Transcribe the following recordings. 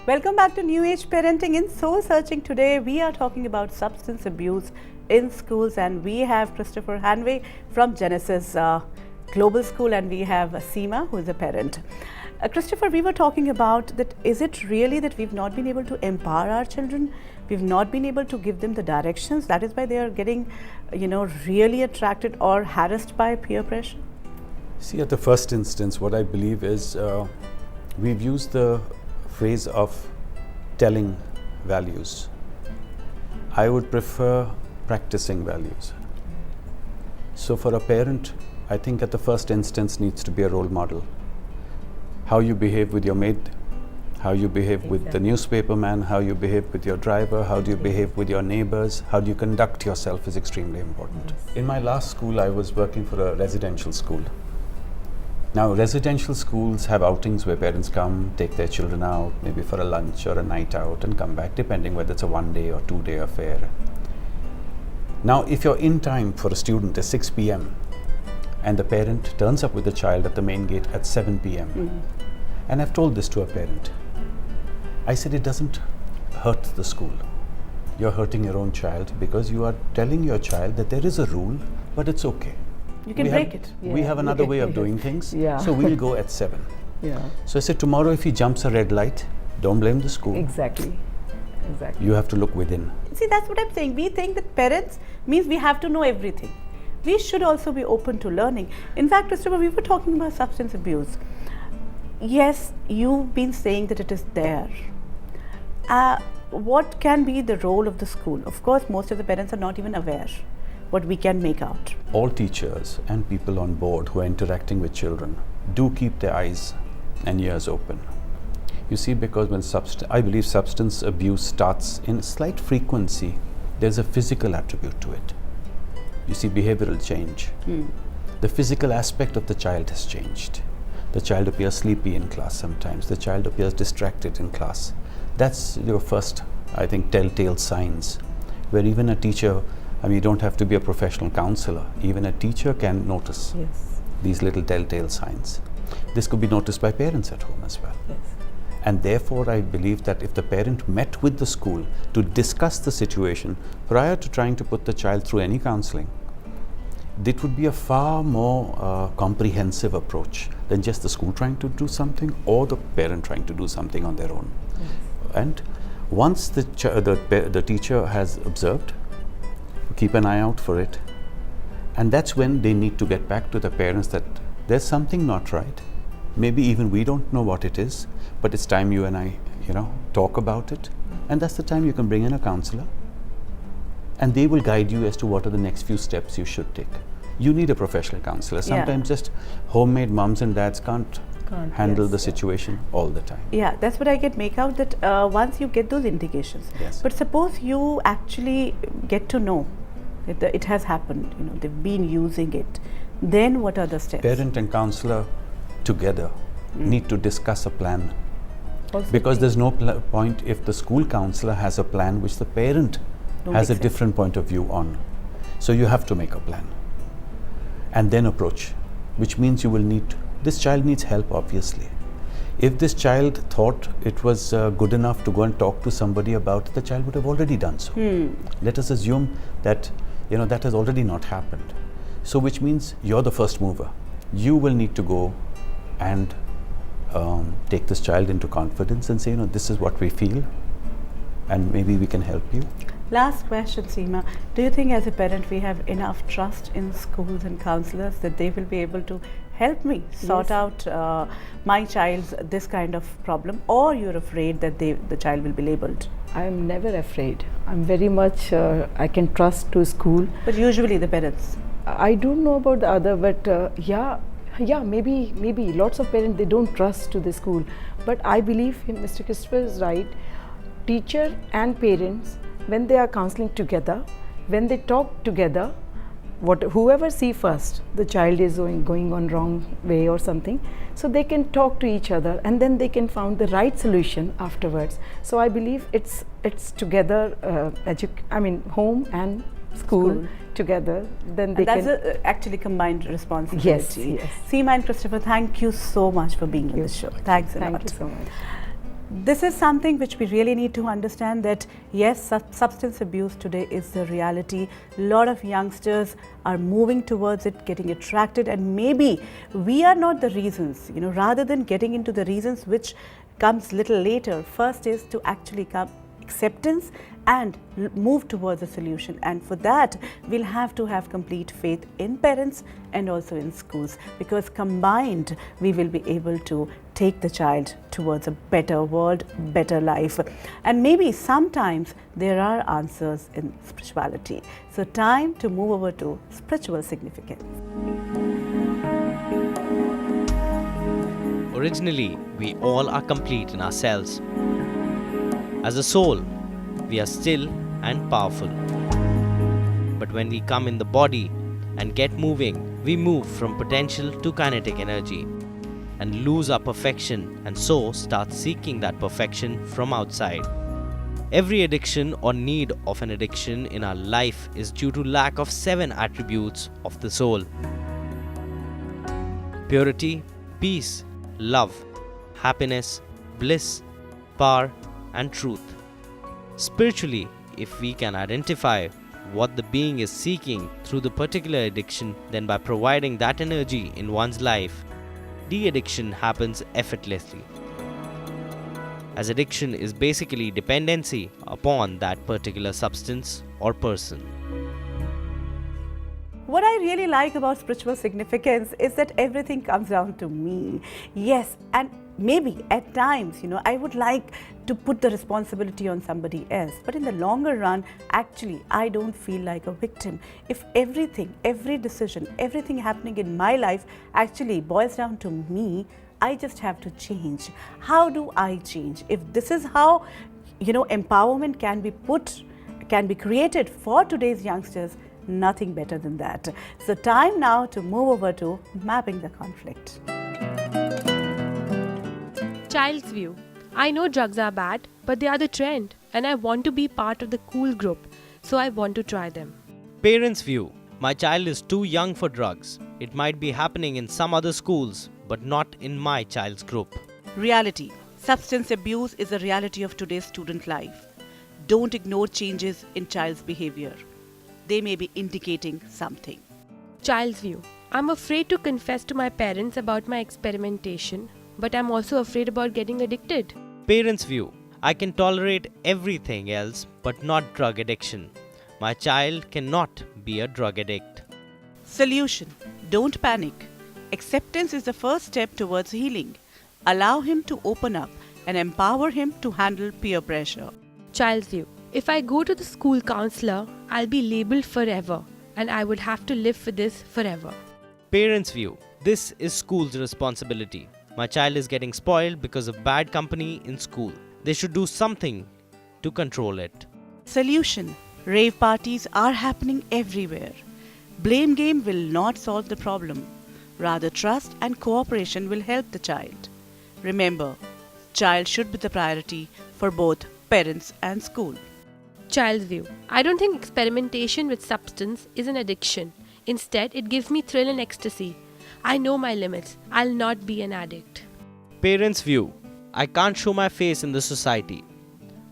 Welcome back to New Age Parenting in Soul Searching. Today we are talking about substance abuse in schools, and we have Christopher Hanway from Genesis Global School, and we have Seema, who is a parent. Christopher, we were talking about that, is it really that we've not been able to empower our children? We've not been able to give them the directions. That is why they are getting, really attracted or harassed by peer pressure? See, at the first instance, what I believe is we've used the phrase of telling values. I would prefer practicing values. So for a parent, I think at the first instance needs to be a role model. How you behave with your maid, how you behave with the newspaper man, how you behave with your driver, how do you behave with your neighbors, how do you conduct yourself is extremely important. In my last school, I was working for a residential school. Now, residential schools have outings where parents come, take their children out, maybe for a lunch or a night out, and come back, depending whether it's a 1-day or 2-day affair. Now, if you're in time for a student at 6 p.m. and the parent turns up with the child at the main gate at 7 p.m. And I've told this to a parent. I said, it doesn't hurt the school. You're hurting your own child because you are telling your child that there is a rule, but it's okay. You can break it. We have another way of doing things, Yeah. so we'll go at 7. Yeah. So I said, tomorrow if he jumps a red light, don't blame the school. Exactly. You have to look within. See, that's what I'm saying. We think that parents means we have to know everything. We should also be open to learning. In fact, Christopher, we were talking about substance abuse. Yes, you've been saying that it is there. What can be the role of the school? Of course, most of the parents are not even aware what we can make out. All teachers and people on board who are interacting with children do keep their eyes and ears open. You see, because when I believe substance abuse starts in slight frequency, there's a physical attribute to it. You see behavioral change. The physical aspect of the child has changed. The child appears sleepy in class sometimes. The child appears distracted in class. That's your first, I think, telltale signs, where even a teacher, you don't have to be a professional counselor. Even a teacher can notice these little telltale signs. This could be noticed by parents at home as well. And therefore, I believe that if the parent met with the school to discuss the situation prior to trying to put the child through any counseling, it would be a far more comprehensive approach than just the school trying to do something or the parent trying to do something on their own. And once the teacher has observed, keep an eye out for it, and that's when they need to get back to the parents that there's something not right. Maybe even we don't know what it is, but it's time you and I, talk about it. And that's the time you can bring in a counselor, and they will guide you as to what are the next few steps you should take. You need a professional counselor. Sometimes just homemade moms and dads can't handle the situation all the time. Yeah, that's what I can make out, that once you get those indications. But suppose you actually get to know that it has happened, they've been using it, then what are the steps? Parent and counselor together need to discuss a plan. Because there's no point if the school counselor has a plan which the parent has a different point of view on. So you have to make a plan and then approach, which means you will need, this child needs help obviously. If this child thought it was good enough to go and talk to somebody about it, the child would have already done so. Let us assume that that has already not happened. So which means you're the first mover. You will need to go and take this child into confidence and say, this is what we feel, and maybe we can help you. Last question, Seema. Do you think as a parent we have enough trust in schools and counselors that they will be able to help me sort out my child's this kind of problem, or you're afraid that the child will be labeled? I'm never afraid. I'm very much, I can trust to school. But usually the parents? I don't know about the other, but maybe lots of parents, they don't trust to the school. But I believe Mr. Christopher is right. Teacher and parents, when they are counseling together, when they talk together, whoever see first the child is going on wrong way or something, so they can talk to each other and then they can find the right solution afterwards. So I believe it's together, home and school together, then they can. That's actually combined responsibility. Yes. Seema and Christopher, thank you so much for being on the show. Thanks a lot. Thank you so much. This is something which we really need to understand, that yes, substance abuse today is the reality. A lot of youngsters are moving towards it, getting attracted, and maybe we are not the reasons, rather than getting into the reasons which comes little later. First is to actually come acceptance and move towards a solution, and for that we'll have to have complete faith in parents and also in schools, because combined we will be able to take the child towards a better world, better life. And maybe sometimes there are answers in spirituality. So time to move over to spiritual significance. Originally, we all are complete in ourselves. As a soul, we are still and powerful. But when we come in the body and get moving, we move from potential to kinetic energy and lose our perfection, and so start seeking that perfection from outside. Every addiction or need of an addiction in our life is due to lack of 7 attributes of the soul: purity, peace, love, happiness, bliss, power, and truth. Spiritually, if we can identify what the being is seeking through the particular addiction, then by providing that energy in one's life, de-addiction happens effortlessly. As addiction is basically dependency upon that particular substance or person. What I really like about spiritual significance is that everything comes down to me. Yes, and maybe at times, I would like to put the responsibility on somebody else. But in the longer run, actually, I don't feel like a victim. If everything, every decision, everything happening in my life actually boils down to me, I just have to change. How do I change? If this is how, empowerment can be created for today's youngsters, nothing better than that. So time now to move over to mapping the conflict. Child's view. I know drugs are bad, but they are the trend, and I want to be part of the cool group, so I want to try them. Parents' view. My child is too young for drugs. It might be happening in some other schools, but not in my child's group. Reality. Substance abuse is a reality of today's student life. Don't ignore changes in child's behavior. They may be indicating something. Child's view. I'm afraid to confess to my parents about my experimentation, but I'm also afraid about getting addicted. Parents' view. I can tolerate everything else, but not drug addiction. My child cannot be a drug addict. Solution. Don't panic. Acceptance is the first step towards healing. Allow him to open up and empower him to handle peer pressure. Child's view. If I go to the school counselor, I'll be labeled forever, and I would have to live with this forever. Parents' view. This is school's responsibility. My child is getting spoiled because of bad company in school. They should do something to control it. Solution. Rave parties are happening everywhere. Blame game will not solve the problem. Rather, trust and cooperation will help the child. Remember, child should be the priority for both parents and school. Child's view. I don't think experimentation with substance is an addiction. Instead, it gives me thrill and ecstasy. I know my limits. I'll not be an addict. Parents' view. I can't show my face in the society.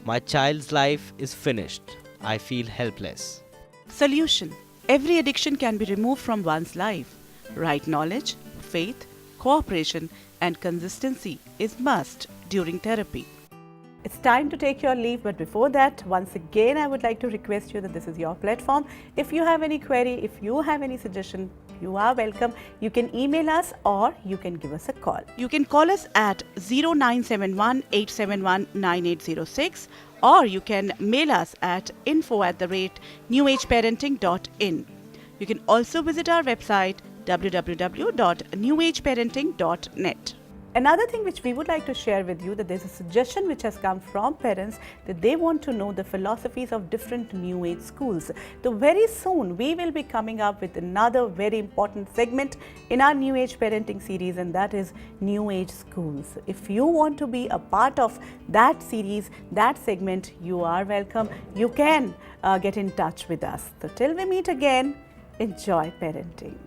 My child's life is finished. I feel helpless. Solution. Every addiction can be removed from one's life. Right knowledge, faith, cooperation, and consistency is must during therapy. It's time to take your leave, but before that, once again, I would like to request you that this is your platform. If you have any query, if you have any suggestion, you are welcome. You can email us or you can give us a call. You can call us at 0971 871 9806 or you can mail us at info@newageparenting.in. You can also visit our website www.newageparenting.net. Another thing which we would like to share with you, that there's a suggestion which has come from parents that they want to know the philosophies of different New Age schools. So very soon we will be coming up with another very important segment in our New Age parenting series, and that is New Age schools. If you want to be a part of that series, that segment, you are welcome. You can get in touch with us. So till we meet again, enjoy parenting.